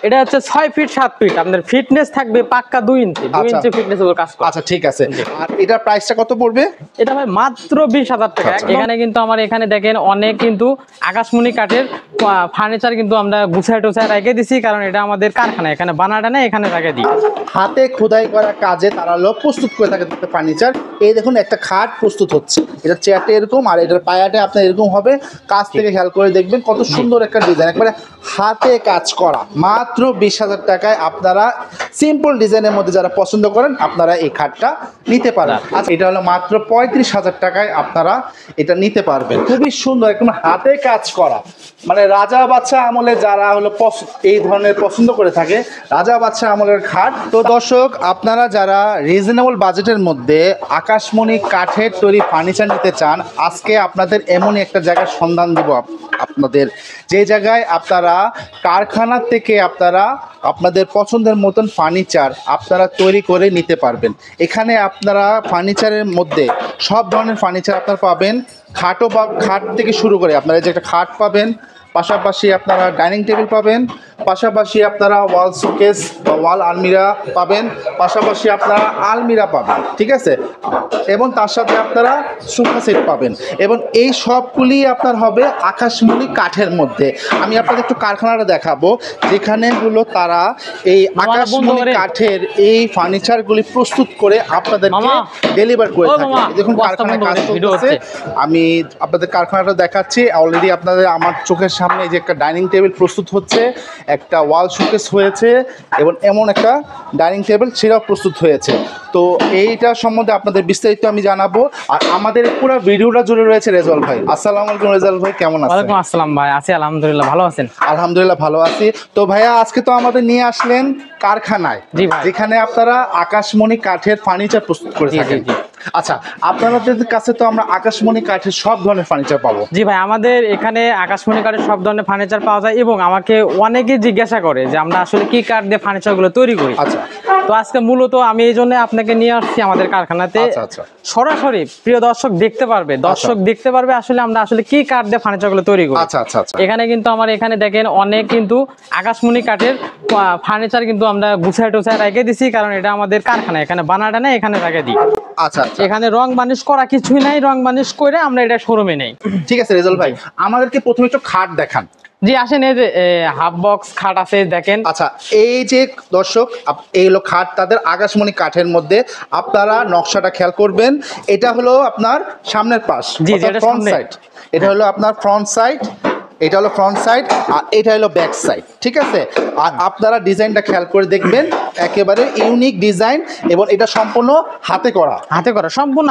এটা হচ্ছে 6 fit 7 fit, আপনার ফিটনেস থাকবে পাক্কা 2 ইঞ্চি, 2 ইঞ্চি ফিটনেস এর কাজ করে। আচ্ছা ঠিক আছে। আর এটার প্রাইসটা কত পড়বে? এটা ভাই মাত্র 20,000 টাকা। এখানে কিন্তু আমার এখানে দেখেন অনেক কিন্তু আকাশমণি কাঠের ফার্নিচার কিন্তু আমরা গুছায় টুছায় রেখে দিছি, কারণ এটা আমাদের কারখানা, এখানে বানাটা না এখানে রেখে দিই। হাতে খোদাই করা কাজে তারা লোক প্রস্তুত করে থাকে ফার্নিচার। এই দেখুন একটা খাট প্রস্তুত হচ্ছে, এটা চেয়ারটা এরকম আর এটার পায়াটা আপনার এরকম হবে। কাজ থেকে খেয়াল করে দেখবেন কত সুন্দর একটা ডিজাইন, একবারে হাতে কাজ করা। মাত্র 20,000 টাকায় আপনারা সিম্পল ডিজাইনের মধ্যে যারা পছন্দ করেন আপনারা এই খাটটা নিতে পারেন। আচ্ছা এটা হলো মাত্র 35,000 টাকায় আপনারা এটা নিতে পারবেন। খুবই সুন্দর, একদম হাতে কাজ করা, মানে রাজা বাদশা আমলে যারা হলো এই ধরনের পছন্দ করে থাকে, রাজা বাদশা আমলের খাট। তো দর্শক আপনারা যারা রিজনেবল বাজেটের মধ্যে আকাশমণি কাঠের তৈরি ফার্নিচার নিতে চান, আজকে আপনাদের এমনই একটা জায়গার সন্ধান দিব আপনাদের, যে জায়গায় আপনারা কারখানা থেকে আপনারা আপনাদের পছন্দের মতন ফার্নিচার আপনারা তৈরি করে নিতে পারবেন। এখানে আপনারা ফার্নিচারের মধ্যে সব ধরনের ফার্নিচার আপনারা পাবেন। খাটও খাট থেকে শুরু করে আপনারা যে একটা খাট পাবেন, পাশাপাশি আপনারা ডাইনিং টেবিল পাবেন, পাশাপাশি আপনারা ওয়াল শোকেস বা ওয়াল আলমিরা পাবেন, পাশাপাশি আপনারা আলমিরা পাবেন, ঠিক আছে, এবং তার সাথে আপনারা সোফা সেট পাবেন। এবং এই সবগুলি আপনার হবে আকাশমণি কাঠের মধ্যে। আমি আপনাদের একটু কারখানাটা দেখাবো, যেখানে হলো তারা এই আকাশমণি কাঠের এই ফার্নিচারগুলি প্রস্তুত করে আপনাদেরকে ডেলিভার করে থাকে। দেখুন কারখানায় কাজ চলছে, আমি আপনাদের কারখানাটা দেখাচ্ছি। অলরেডি আপনাদের আমার চোখের সামনে যে একটা ডাইনিং টেবিল প্রস্তুত হচ্ছে, একটা ওয়াল শোকেস হয়েছে এবং এমন একটা ডাইনিং টেবিল সেটাও প্রস্তুত হয়েছে। তো এইটা সম্বন্ধে আপনাদের বিস্তারিত আমি জানাবো। আর আমাদের পুরো ভিডিওটা জুড়ে রয়েছে রেজাউল ভাই। আসসালামু আলাইকুম রেজাউল ভাই, কেমন আছেন? ওয়ালাইকুম আসসালাম ভাই, আছি আলহামদুলিল্লাহ, ভালো আছেন? আলহামদুলিল্লাহ ভালো আছি। তো ভাইয়া আজকে তো আমাদের নিয়ে আসলেন কারখানায়, যেখানে আপনারা আকাশমণি কাঠের ফার্নিচার প্রস্তুত করে থাকেন। আচ্ছা আপনাদের কাছে তো আমরা আকাশমণি কাঠের সব ধরনের ফার্নিচার পাবো? জি ভাই, আমাদের এখানে আকাশমণি কাঠের সব ধরনের ফার্নিচার পাওয়া যায় এবং আমাকে অনেকে জিজ্ঞাসা করে যে আমরা আসলে কি কাঠ দিয়ে ফার্নিচারগুলো তৈরি করি। আচ্ছা, তো আজকে মূলত আমি এই জন্য আপনাকে নিয়ে আসছি আমাদের কারখানাতে। সরাসরি প্রিয় দর্শক দেখতে পারবে, দেখতে পারবে আসলে আমরা আসলে কি কাঠ দিয়ে ফার্নিচারগুলো তৈরি করি। আচ্ছা আচ্ছা আচ্ছা। এখানে কিন্তু আমার এখানে দেখেন অনেক কিন্তু আকাশমণি কাঠের ফার্নিচার কিন্তু আমরা গুছায় টুছায় রেখে দিছি, কারণ এটা আমাদের কারখানা, এখানে বানাটা না এখানে রেখে দিই। আচ্ছা, এখানে রং বানিশ করা কিছুই নাই, রং বানিশ করে আমরা এটা শোরুমে নেই। ঠিক আছে রেজাউল ভাই, আমাদেরকে প্রথমে একটু খাট দেখান। জি আসেন, এই যে হাফ বক্স খাট আছে দেখেন। আচ্ছা এই যে দর্শক এই হলো খাট, তাদের আকাশমণি কাঠের মধ্যে। আপনারা নকশাটা খেয়াল করবেন, এটা হলো আপনার সামনের পাশ, ফ্রন্ট সাইড। এটা হলো আপনার ফ্রন্ট সাইড, এটা হলো ফ্রন্ট সাইড, আর এটা হলো ব্যাক সাইড, ঠিক আছে। আর আপনারা ডিজাইনটা খেয়াল করে দেখবেন, একেবারে ইউনিক ডিজাইন এবং এটা সম্পূর্ণ হাতে করা, সম্পূর্ণ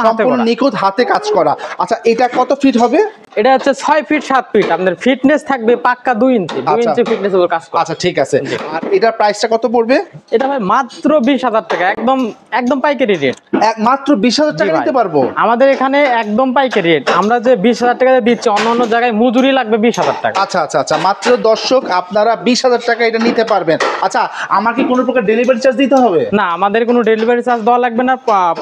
নিখুঁত হাতে কাজ করা। আচ্ছা এটা কত ফিট হবে? এটা হচ্ছে 6 ফিট 7 ফিট, আপনার ফিটনেস থাকবে পাক্কা 2 ইঞ্চি, 2 ইঞ্চি ফিটনেস এর কাজ করে। আচ্ছা ঠিক আছে। আর এটার প্রাইসটা কত পড়বে? এটা ভাই মাত্র 20,000 টাকা, একদম পাইকারি রেট। মাত্র 20,000 টাকা নিতে পারবো আমাদের এখানে, একদম পাইকারি রেট। আমরা যে 20,000 টাকা দিচ্ছি, অন্য জায়গায় মজুরি লাগবে 20,000 টাকা। আচ্ছা আচ্ছা আচ্ছা, মাত্র দর্শক আপনারা 20,000 টাকা এটা নিতে পারবেন। আচ্ছা আমার কি কোনো প্রকার ডেলিভারি চার্জ দিতে হবে? না, আমাদের কোনো ডেলিভারি চার্জ দেওয়া লাগবে না।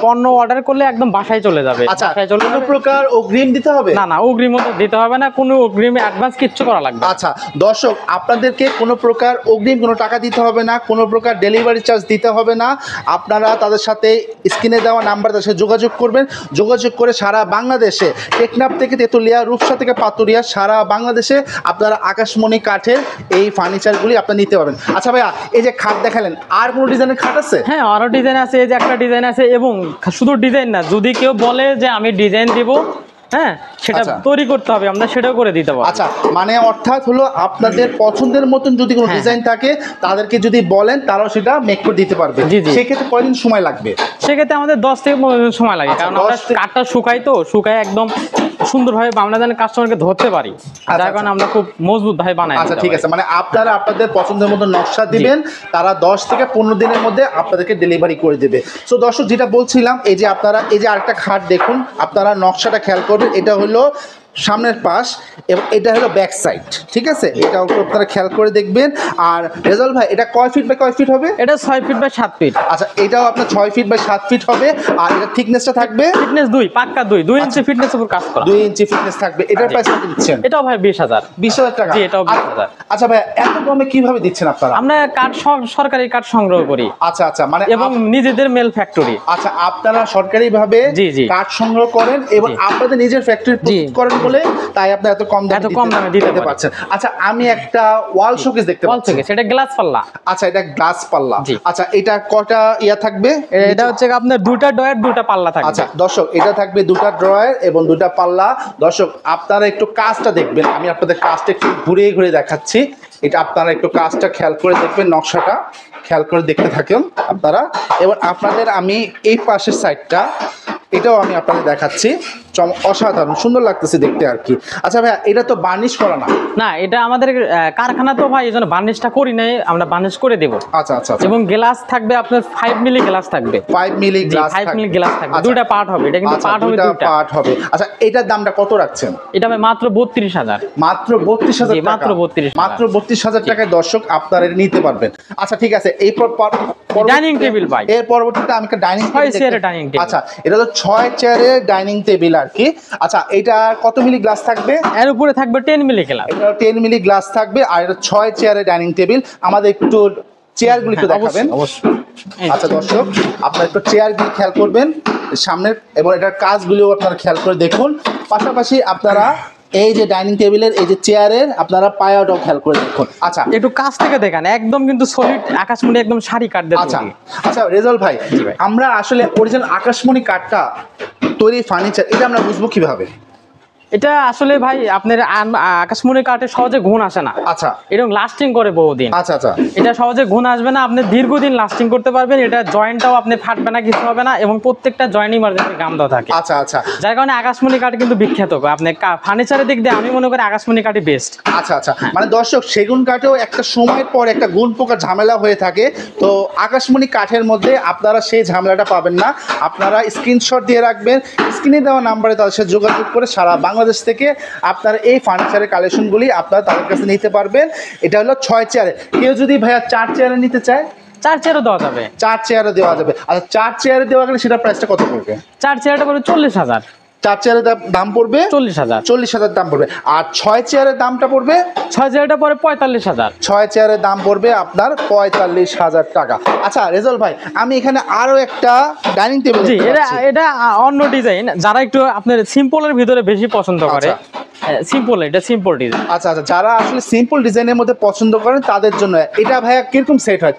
পণ্য অর্ডার করলে একদম বাসায় চলে যাবে। আচ্ছা কোনো প্রকার অগ্রিম দিতে হবে? না, অগ্রিম দিতে হবে না, কোনো অগ্রিম অ্যাডভান্স কিচ্ছু করা লাগবে। আচ্ছা দর্শক আপনাদেরকে কোনো প্রকার অগ্রিম কোনো টাকা দিতে হবে না, কোনো প্রকার ডেলিভারি চার্জ দিতে হবে না। আপনারা তাদের সাথে স্ক্রিনে দেওয়া নাম্বার, তাদের সাথে যোগাযোগ করবেন। যোগাযোগ করে সারা বাংলাদেশে, টেকনাফ থেকে তেতুলিয়া, রূপসা থেকে পাতুরিয়া, সারা বাংলাদেশে আপনারা আকাশমণি কাঠের এই ফার্নিচারগুলি আপনারা নিতে পারবেন। আচ্ছা ভাইয়া এই যে খাট দেখালেন, আর কোনো ডিজাইনের খাট আছে? হ্যাঁ আরো ডিজাইন আছে, এই যে একটা ডিজাইন আছে। এবং শুধু ডিজাইন না, যদি কেউ বলে যে আমি ডিজাইন দিব, হ্যাঁ সেটা তৈরি করতে হবে, আমরা সেটাও করে দিতে পারবো। আচ্ছা মানে অর্থাৎ হলো আপনাদের পছন্দের মতন যদি কোনো ডিজাইন থাকে, তাদেরকে যদি বলেন তারাও সেটা মেক করে দিতে পারবে। সেক্ষেত্রে কয়দিন সময় লাগবে? সেক্ষেত্রে আমাদের 10 থেকে 15 দিন সময় লাগে, কারণ আমরা কাঠটা শুকাই একদম সুন্দরভাবে আমরা যেন কাস্টমারকে ধরতে পারি, যার কারণে আমরা খুব মজবুত ভাবে বানাই। আচ্ছা ঠিক আছে, মানে আপনারা আপনাদের পছন্দের মতো নকশা দিবেন, তারা 10 থেকে 15 দিনের মধ্যে আপনাদেরকে ডেলিভারি করে দেবে। সো দর্শক যেটা বলছিলাম, এই যে আপনারা এই যে আরেকটা খাট দেখুন, আপনারা নকশাটা খেয়াল করবেন। এটা হলো সামনের পাশ এবং এটা হলো ব্যাক সাইড, ঠিক আছে? এটাও আপনারা খেয়াল করে দেখবেন। আর রেজাল্ট ভাই এটা কয় ফিট বাই কয় ফিট হবে? এটা 6 ফিট বাই 7 ফিট। আচ্ছা, এটাও আপনার 6 ফিট বাই 7 ফিট হবে। আর এটা থিকনেসটা থাকবে ফিটনেস 2 পাক্কা 2 ইঞ্চি ফিটনেস উপর কাজ করা। 2 ইঞ্চি ফিটনেস থাকবে। এটার প্রাইস কত দিচ্ছেন? এটাও ভাই 20,000। 20,000 টাকা? জি, এটাও 20,000। আচ্ছা ভাই, এত কমে কিভাবে দিচ্ছেন আপনারা? আমরা কাঠ সরকারি কাঠ সংগ্রহ করি। আচ্ছা আচ্ছা, মানে এবং নিজেদের মেল ফ্যাক্টরি। আচ্ছা, আপনারা সরকারি ভাবে জি। কাঠ সংগ্রহ করেন এবং আপনাদের নিজের ফ্যাক্টরি প্রস্তুত করেন বলে তাই আপনি এত কম দামে দিতে পারছেন। আচ্ছা, আমি একটা ওয়াল শোকেস দেখতে পাচ্ছি। সেটা গ্লাস পাল্লা। আচ্ছা, এটা গ্লাস পাল্লা। আচ্ছা, এটা কটা ইয়া থাকবে? এটা হচ্ছে আপনার দুটা ডয়ার দুটা পাল্লা থাকবে। আচ্ছা দর্শক, এটা থাকবে দুটা ড্রয়ার এবং দুটা পাল্লা। দর্শক আপনারা একটু কাজটা দেখবেন, আমি আপনাদের কাজটা একটু ঘুরে ঘুরে দেখাচ্ছি। এটা আপনারা একটু কাজটা খেয়াল করে দেখবেন, নকশাটা খেয়াল করে দেখতে থাকেন আপনারা। এবং আপনাদের আমি এই পাশের সাইডটা এটাও আমি আপনাদের দেখাচ্ছি। অসাধারণ সুন্দর লাগতেছে দেখতে আর কি। আচ্ছা ভাইয়া, এটা তো বার্নিশ করা না? এটা আমাদের কারখানা তো ভাই, এইজন্য বার্নিশটা করি নাই, আমরা বার্নিশ করে দেব। আচ্ছা আচ্ছা। এবং গ্লাস থাকবে আপনার 5 মিলি গ্লাস থাকবে। 5 মিলি গ্লাস 5 মিলি গ্লাস থাকবে। দুটো পার্ট হবে, এটা কিন্তু পার্ট হবে দুটো পার্ট হবে। আচ্ছা, এটার দামটা কত রাখছেন? এটা ভাই মাত্র 32,000। মাত্র 32,000 টাকা? মাত্র 32,000। মাত্র 32,000 টাকায় দর্শক আপনারা এটা নিতে পারবেন। আচ্ছা ঠিক আছে, এই ডাইনিং টেবিল ভাই। এর পরবর্তীতে আমি একটা ডাইনিং 6 চেয়ারের ডাইনিং টেবিল। আচ্ছা, এটা তো 6 চেয়ারের ডাইনিং টেবিল আর কি। আচ্ছা, এটা কত মিলি গ্লাস থাকবে? এর উপরে থাকবে 10 মিলি গ্লাস। এটা 10 মিলি গ্লাস থাকবে। আর এটা 6 চেয়ারের ডাইনিং টেবিল। আমাদের একটু চেয়ারগুলি একটু দেখাবেন। অবশ্যই। আচ্ছা দর্শক, আপনারা একটু চেয়ারগুলি খেয়াল করবেন সামনের, এবং এটার কাজগুলিও আপনারা খেয়াল করে দেখুন। পাশাপাশি আপনারা এই যে ডাইনিং টেবিলের এই যে চেয়ারের আপনারা পায়াটাও খেয়াল করে দেখুন। আচ্ছা, একটু কাছ থেকে দেখান, একদম কিন্তু সলিড আকাশমণি, একদম সারি কাঠ দিয়ে। আচ্ছা আচ্ছা রেজাল্ট ভাই, আমরা আসলে অরিজিনাল আকাশমণি কাঠটা তৈরি ফার্নিচার এটা আমরা বুঝবো কিভাবে? এটা আসলে ভাই আপনার আকাশমণি কাঠে সহজে ঘুণ আসে না। আচ্ছা, এরকম লাস্টিং করে বহুদিন। আচ্ছা আচ্ছা। এটা সহজে ঘুণ আসবে না, আপনি দীর্ঘদিন লাস্টিং করতে পারবেন। এটা জয়েন্টটাও আপনি ফাটবে না, কিছু হবে না, এবং প্রত্যেকটা জয়েন্ট ইমার্জেন্সি গাম দেওয়া থাকে। আচ্ছা আচ্ছা। যার কারণে আকাশমণি কাঠ কিন্তু বিখ্যাত। আপনি ফার্নিচারের দিক দিয়ে আমি মনে করি আকাশমণি কাঠই বেস্ট। আচ্ছা আচ্ছা, মানে দর্শক সেগুন কাঠেও একটা সময়ের পর একটা গুণ পোকার ঝামেলা হয়ে থাকে, তো আকাশমণি কাঠের মধ্যে আপনারা সেই ঝামেলাটা পাবেন না। আপনারা স্ক্রিনশট দিয়ে রাখবেন, স্ক্রিনে দেওয়া নাম্বারে তাদের সাথে যোগাযোগ করে সারা বাংলাদেশ থেকে আপনারা এই ফার্নিচারের কালেকশনগুলি আপনারা তাদের কাছে নিতে পারবেন। এটা হলো 6 চেয়ারে। কেউ যদি ভাইয়া 4 চেয়ারে নিতে চায়, 4 চেয়ারও দেওয়া যাবে। 4 চেয়ারে দেওয়া যাবে। আচ্ছা, 4 চেয়ারে দেওয়া গেলে সেটা প্রাইসটা কত পড়বে? 4 চেয়ারটা পড়বে 40,000। 4 চেয়ারের দাম পড়বে 40,000। 40,000 দাম পড়বে। আর 6 চেয়ারের দামটা পড়বে? 6 চেয়ারটা পড়ে 45,000। 6 চেয়ারের দাম পড়বে আপনার 45,000 টাকা। আচ্ছা রেজাল্ট ভাই, আমি এখানে আরো একটা ডাইনিং টেবিল। জি, এটা অন্য ডিজাইন, যারা একটু আপনার সিম্পলের ভিতরে বেশি পছন্দ করে। সিম্পল, এটা সিম্পল ডিজাইন। আচ্ছা আচ্ছা, যারা আসলে সিম্পল ডিজাইনের মধ্যে পছন্দ করেন তাদের জন্য এটা ভাইয়া কিরকম সেট হয়?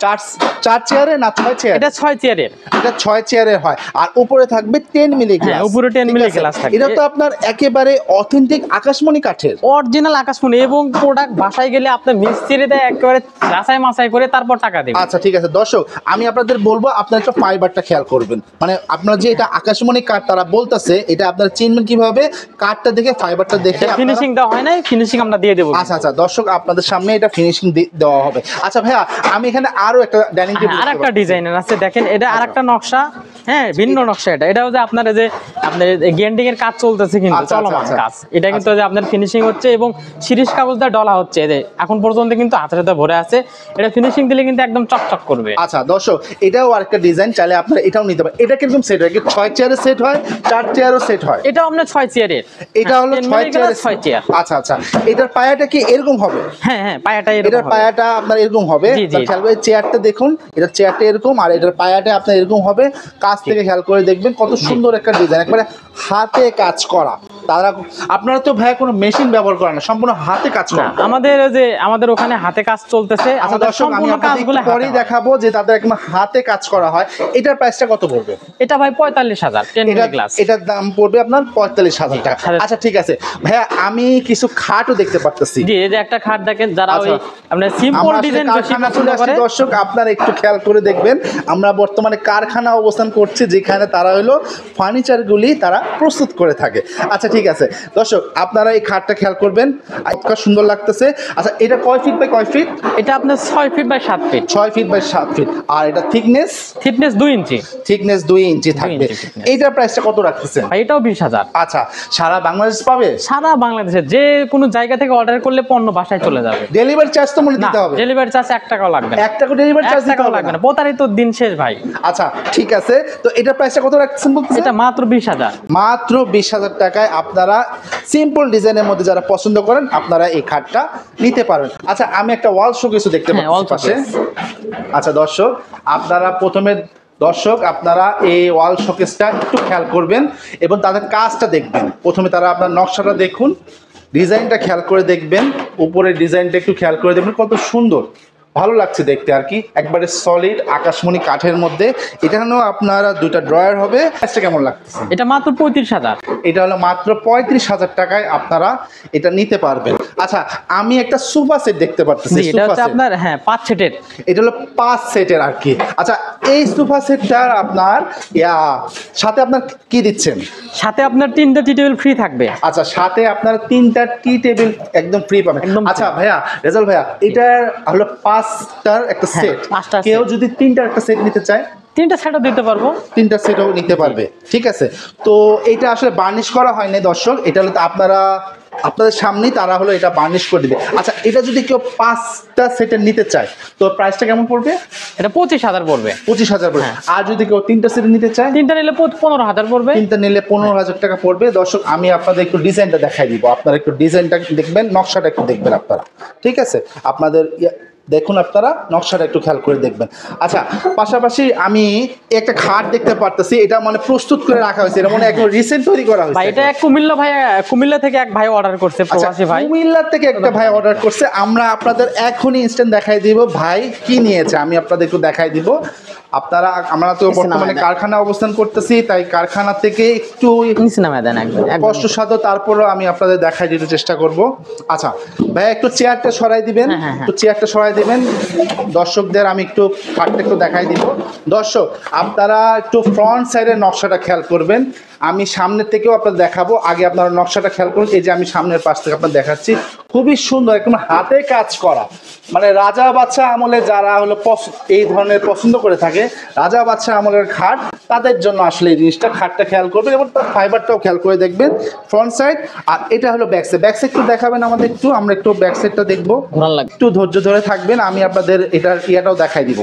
4 চেয়ারে না 6 চেয়ার? এটা 6 চেয়ারের। এটা 6 চেয়ারের হয়। আর উপরে থাকবে 10 মিলি গ্লাস। উপরে 10 মিলি গ্লাস থাকবে। এটা তো আপনার একেবারে অথেন্টিক আকাশমণি কাঠের, অরিজিনাল আকাশমণি, এবং প্রোডাক্ট বাসায় গেলে আপনি মিস্ত্রি দেয় একেবারে যাচাই মাচাই করে তারপর টাকা দেবেন। আচ্ছা ঠিক আছে দর্শক, আমি আপনাদের বলবো আপনারা একটু ফাইবারটা খেয়াল করবেন। মানে আপনারা যে এটা আকাশমণি কাঠ তারা বলতেছে, এটা আপনারা চিনবেন কিভাবে? কাঠটা দেখে, ফাইবারটা দেখে। ফিনিশিং দেওয়া হয় নাই, ফিনিশিং আমরা দিয়ে দেবো। আচ্ছা আচ্ছা দর্শক, আপনাদের সামনে এটা ফিনিশিং দেওয়া হবে। আচ্ছা ভাইয়া, আমি এখানে আরো একটা ডাইনিং টেবিল, আরেকটা ডিজাইনের আছে, দেখেন এটা আরেকটা নকশা। হ্যাঁ, ভিন্ন নকশা। এটা হচ্ছে আপনার যে আপনার গেন্ডিং এর কাজ চলতেছে, কিন্তু চলমান কাজ। এটা কিন্তু যে আপনার ফিনিশিং হচ্ছে এবং শিরিষ কাগজ দিয়ে ডলা হচ্ছে। এখন পর্যন্ত কিন্তু হাতের সাথে ভরে আছে। এটা ফিনিশিং দিলে কিন্তু একদম চকচক করবে। আচ্ছা দর্শক, এটাও আরেকটা ডিজাইন, চাইলে আপনারা এটাও নিতে পারেন। এটা কিরকম সেট হয়? 6 চেয়ারের সেট হয়, 4 চেয়ারও সেট হয়? এটাও আপনার 6 চেয়ারের। এটা হলো 6 চেয়ার। আচ্ছা আচ্ছা, এটার পায়াটা কি এরকম হবে? হ্যাঁ, পায়াটা এরকম। এটার পায়াটা আপনার এরকম হবে। খেয়াল করে চেয়ারটা দেখুন, এটার চেয়ারটা এরকম আর এটার পায়াটা আপনার এরকম হবে। কাছ থেকে খেয়াল করে দেখবেন কত সুন্দর একটা ডিজাইন, একবারে হাতে কাজ করা। আপনারা তো ভাই কোনো মেশিন ব্যবহার করেন না, সম্পূর্ণ হাতে কাজ করা। আমাদের ওখানে হাতে কাজ চলতেছে। আচ্ছা দর্শক, আমি আপনাদের পরেই দেখাবো যে তাদের একদম হাতে কাজ করা হয়। এটার প্রাইসটা কত পড়বে? এটা ভাই 45,000। 10 মিলি গ্লাস। এটার দাম পড়বে আপনার 45,000 টাকা। আচ্ছা ঠিক আছে ভাইয়া, আমি কিছু খাটও দেখতে পাচ্ছি। জি, এই যে একটা খাট দেখেন, যারা ওই আপনার সিম্পল ডিজাইন বেশি পছন্দ করে। দর্শক আপনারা একটু খেয়াল করে দেখবেন, আমরা বর্তমানে কারখানা অবস্থান করছি, যেখানে তারা হলো ফার্নিচারগুলি তারা প্রস্তুত করে থাকে। আচ্ছা ঠিক আছে দর্শক, আপনারা এই খাটটা খেয়াল করবেন, কত সুন্দর লাগতেছে। আচ্ছা এটা কয় ফিট বাই কয় ফিট? এটা আপনার 6 feet by 7 feet. 6 feet by 7 feet. আর এটা থিকনেস 2 ইঞ্চি। থিকনেস 2 ইঞ্চি থাকবে। এইটার প্রাইসটা কত রাখতেছেন? ভাই এটাও 20,000। আচ্ছা সারা বাংলাদেশ পাবে? সারা বাংলাদেশে যে কোনো জায়গা থেকে অর্ডার করলে পণ্য বাসায় চলে যাবে। ডেলিভারি চার্জ তো মনে দিতে হবে? ডেলিভারি চার্জ 1 টাকাও লাগবে না। 1 টাকা ডেলিভারি চার্জ দিতে লাগবে না, প্রতারিত দিন শেষ ভাই। আচ্ছা ঠিক আছে, তো এটার প্রাইসটা কত রাখতেছেন বলতেছেন? এটা মাত্র 20,000। মাত্র 20,000 টাকায় আপনারা সিম্পল ডিজাইনের মধ্যে যারা পছন্দ করেন আপনারা এই খাটটা নিতে পারেন। আচ্ছা আমি একটা ওয়াল শোকেস দেখতে পাচ্ছি। আচ্ছা দর্শক আপনারা এই ওয়াল শোকেসটা একটু খেয়াল করবেন এবং তাদের কাজটা দেখবেন। প্রথমে তারা আপনার নকশাটা দেখুন, ডিজাইনটা খেয়াল করে দেখবেন, উপরের ডিজাইনটা একটু খেয়াল করে দেখবেন, কত সুন্দর ভালো লাগছে দেখতে আর কি, একবারে সলিড আকাশমণি কাঠের মধ্যে। এখানেও আপনারা দুইটা ড্রয়ার হবে। প্রাইসটা কেমন লাগতেছে? এটা মাত্র 35,000। এটা হলো মাত্র 35,000 টাকায় আপনারা এটা নিতে পারবেন। আচ্ছা আমি একটা সোফা সেট দেখতে পাচ্ছি, এটা হচ্ছে আপনার 5 সেটের। এটা হলো 5 সেটের আর কি। আচ্ছা এই সোফা সেটটার আপনার সাথে আপনার কি দিচ্ছেন? সাথে আপনার 3টা টি টেবিল ফ্রি থাকবে। আচ্ছা সাথে আপনারা 3টা টি টেবিল একদম ফ্রি পাবেন। আচ্ছা ভাইয়া, রেজাল ভাইয়া, এটা হলো 5টার একটা সেট। কেউ যদি 3টার একটা সেট নিতে চায়, 3টা সেটও দিতে পারবো। 3টা সেটও নিতে পারবে, ঠিক আছে। তো এটা আসলে বার্নিশ করা হয়নি দর্শক, এটা হলো আপনাদের সামনেই তারা হলো এটা বার্নিশ করে দিবে। আচ্ছা এটা যদি কেউ 5টা সেটের নিতে চায় তো প্রাইসটা কেমন পড়বে? এটা 25,000 পড়বে। 25,000 পড়বে। আর যদি কেউ 3টা সেট নিতে চায়? 3টা নিলে 15,000 পড়বে। 3টা নিলে 15,000 টাকা পড়বে। দর্শক আমি আপনাদের একটু ডিজাইনটা দেখাই দিব, আপনারা একটু ডিজাইনটা দেখবেন, নকশাটা একটু দেখবেন আপনারা, ঠিক আছে? আপনাদের দেখুন, আপনারা নকশাটা একটু খেয়াল করে দেখবেন। আচ্ছা পাশাপাশি আমি একটা খাট দেখতে পারতেছি, এটা মানে প্রস্তুত করে রাখা হয়েছে, এটা মানে একদম রিসেন্ট তৈরি করা হয়েছে। ভাই এটা কুমিল্লা থেকে এক ভাই অর্ডার করছে, প্রবাসী ভাই। কুমিল্লা থেকে একটা ভাই অর্ডার করছে। আমরা আপনাদের এখনই ইনস্ট্যান্ট দেখাই দিব ভাই কি নিয়েছে, আমি আপনাদের একটু দেখাই দিব। আমরা তো বর্তমানে কারখানা অবস্থান করতেছি, তাই কারখানা থেকে একটু কষ্টসাধ্য, তারপরও আমি আপনাদের দেখাই দিতে চেষ্টা করব। আচ্ছা ভাই একটু চেয়ারটা সরাই দিবেন, একটু চেয়ারটা সরাই দিবেন দর্শকদের, আমি একটু খাটটা একটু দেখাই দিব। দর্শক আপনারা একটু ফ্রন্ট সাইডের নকশাটা খেয়াল করবেন, আমি সামনের থেকেও আপনাদের দেখাবো, আগে আপনারা নকশাটা খেয়াল করুন। এই যে আমি সামনের পাশ থেকে আপনাদের দেখাচ্ছি, খুবই সুন্দর, একদম হাতে কাজ করা, মানে রাজা বাদশাহ আমলে যারা হলো এই ধরনের পছন্দ করে থাকে, রাজা বাদশাহ আমলের খাট, তাদের জন্য আসলে এই জিনিসটা, খাটটা খেয়াল করবেন এবং তার ফাইবারটাও খেয়াল করে দেখবেন ফ্রন্ট সাইড। আর এটা হলো ব্যাক সাইড। ব্যাক সাইড একটু দেখাবেন আমাদের, আমরা একটু ব্যাক সাইডটা দেখবো, একটু ধৈর্য ধরে থাকবেন, আমি আপনাদের এটার ইয়াটাও দেখাই দিব।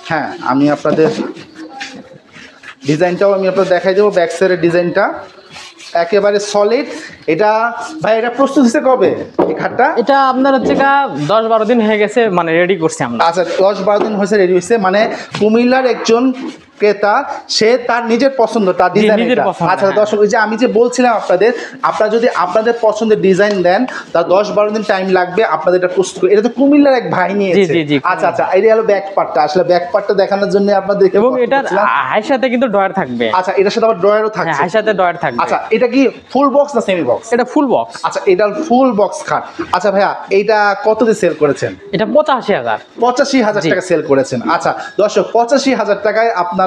হ্যাঁ আমি আপনাদের ডিজাইনটাও আপনাদের দেখাই দেবো, ব্যাক সাইডের ডিজাইনটা একেবারে সলিড। এটা ভাই এটা প্রস্তুত হয়েছে কবে এই খাটটা? এটা আপনার হচ্ছে 10-12 দিন হয়ে গেছে, মানে রেডি করছি আমরা। আচ্ছা 10-12 দিন হয়েছে রেডি হয়েছে, মানে কুমিল্লার একজন ক্রেতা, সে তার নিজের পছন্দ, তার ডিজাইন। আচ্ছা দর্শক, ওই যে আমি যে বলছিলাম আপনারা যদি আপনাদের পছন্দের ডিজাইন দেন, তার 10-12 দিন টাইম লাগবে আপনাদের এটা প্রস্তুত করে। এটা তো কুমিল্লার এক ভাই নিয়েছে। আচ্ছা এটা হলো ব্যাক পার্টটা, আসলে ব্যাক পার্টটা দেখানোর জন্য আপনাদের, এবং এটার হাই সাথে কিন্তু ড্রয়ার থাকবে। আচ্ছা এটার সাথে আবার ড্রয়ারও থাকবে। হাই সাথে ড্রয়ার থাকবে। আচ্ছা এটা কি ফুল বক্স না সেমি বক্স? এটা ফুল বক্স। আচ্ছা এটা ফুল বক্স খাট। আচ্ছা ভাইয়া এইটা কত দিয়ে সেল করেছেন? এটা 85,000। 85,000 টাকা সেল করেছেন। আচ্ছা দর্শক 85,000 টাকায় আপনারা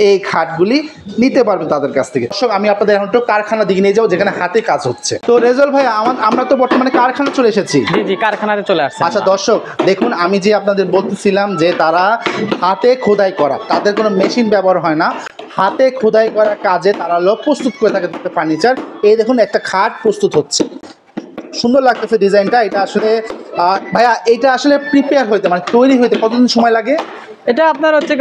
এই খাটগুলি নিতে পারবেন তাদের কাছ থেকে। দর্শক আমি আপনাদের এখন একটু কারখানা দিকে নিয়ে যাবো, যেখানে হাতে কাজ হচ্ছে। তো রেজাল ভাই আমরা তো বর্তমানে কারখানা চলে এসেছি। জি কারখানাতে চলে আসছে। আচ্ছা দর্শক দেখুন, আমি যে আপনাদের বলতেছিলাম যে তারা হাতে খোদাই করা, তাদের কোনো মেশিন ব্যবহার হয় না, হাতে খোদাই করা কাজে তারা প্রস্তুত করে থাকে ফার্নিচার। এই দেখুন একটা খাট প্রস্তুত হচ্ছে, সুন্দর লাগতেছে ডিজাইনটা। এটা আসলে ভাইয়া এটা আসলে প্রিপেয়ার হইতে, মানে তৈরি হইতে কতদিন সময় লাগে? এটা আপনার হচ্ছে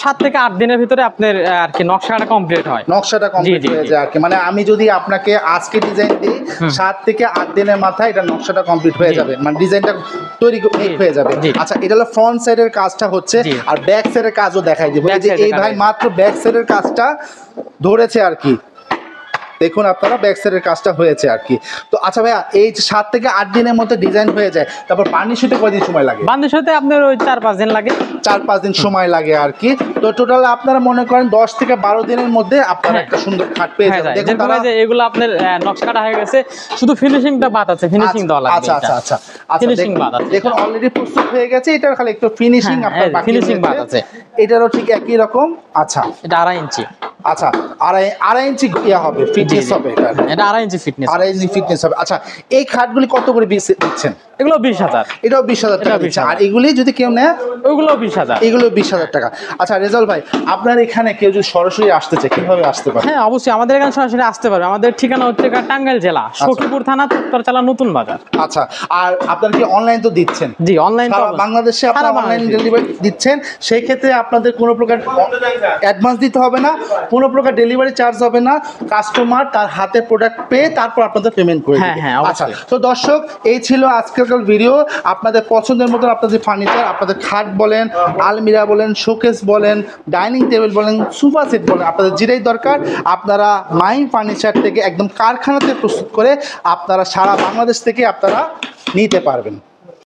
7 থেকে 8 দিনের ভিতরে আপনার আর কি নকশাটা কমপ্লিট হয়। নকশাটা কমপ্লিট হয়ে যায় আর কি, মানে আমি যদি আপনাকে আজকে ডিজাইন দিই 7 থেকে 8 দিনের মাথায় এটা নকশাটা কমপ্লিট হয়ে যাবে, মানে ডিজাইনটা তৈরি হয়ে যাবে। আচ্ছা এটা হলো ফ্রন্ট সাইডের কাজটা হচ্ছে, আর ব্যাক সাইডের কাজও দেখাই দিব। এই ভাই মাত্র ব্যাক সাইডের কাজটা ধরেছে আর কি, দেখুন আপনারা ব্যাক সাইডের কাজটা হয়েছে আর কি। তো আচ্ছা ভাইয়া এই 7 থেকে 8 দিনের মধ্যে ডিজাইন হয়ে যায়, তারপর বার্নিশ হতে কয়দিন সময় লাগে? বার্নিশ হতে আপনার ওই 4-5 দিন লাগে। 4-5 দিন সময় লাগে আর কি। তো টোটাল আপনারা মনে করেন 10 থেকে 12 দিনের মধ্যে আপনারা একটা সুন্দর খাট পেয়ে যাবেন। দেখুন তারা যে এগুলো আপনার নকশা কাটা হয়ে গেছে, শুধু ফিনিশিংটা বাদ আছে, ফিনিশিং দেওয়া লাগবে। আচ্ছা ফিনিশিং বাদ আছে। দেখুন অলরেডি প্রস্তুত হয়ে গেছে, এটার খালি একটু ফিনিশিং হ্যাঁ, আপনার বাকি finishing বাদ রয়েছে। আছে। এটারও ঠিক একই রকম। আচ্ছা এটা 2.5 ইঞ্চি। আচ্ছা, আড়াই ইঞ্চি ইয়া হবে, ফিটনেস হবে এটা। এটা 2.5 ইঞ্চি ফিটনেস। 2.5 ইঞ্চি ফিটনেস হবে। আচ্ছা, এই খাটগুলি কত করে দিচ্ছেন? এগুলো 20,000। এটাও 20,000 টাকা এটাও দিচ্ছেন। 20,000 আর এগুলি যদি কেউ নেয় ওগুলো 20,000। এগুলো 20,000 টাকা। আচ্ছা রেজাল ভাই, আপনার এখানে কেউ যদি সরাসরি আসতে চায় কিভাবে আসতে পারে? হ্যাঁ অবশ্যই আমাদের এখানে সরাসরি আসতে পারবে। আমাদের ঠিকানা হচ্ছে টাঙ্গাইল জেলা সখীপুর থানা উত্তরচালা নতুন বাজার। আচ্ছা, আর আপনারা কি অনলাইন তো দিচ্ছেন? জি অনলাইন সারা বাংলাদেশে আপনারা অনলাইন ডেলিভারি দিচ্ছেন, সেই ক্ষেত্রে আপনাদের কোনো প্রকার অ্যাডভান্স দিতে হবে না, কোনো প্রকার ডেলিভারি চার্জ হবে না। কাস্টমার তার হাতে প্রোডাক্ট পেয়ে তারপর আপনাদের পেমেন্ট করে হ্যাঁ, দিবে। হ্যাঁ, আচ্ছা, অবশ্যই। তো দর্শক এই ছিল আজকের ভিডিও। আপনাদের পছন্দের মতো আপনাদের ফার্নিচার, আপনাদের খাট বলেন, আলমিরা বলেন, শোকেস বলেন, ডাইনিং টেবিল বলেন, সোফা সেট বলেন, আপনাদের যেটাই দরকার আপনারা মাইম ফার্নিচার থেকে একদম কারখানাতে প্রস্তুত করে আপনারা সারা বাংলাদেশ থেকে আপনারা নিতে পারবেন।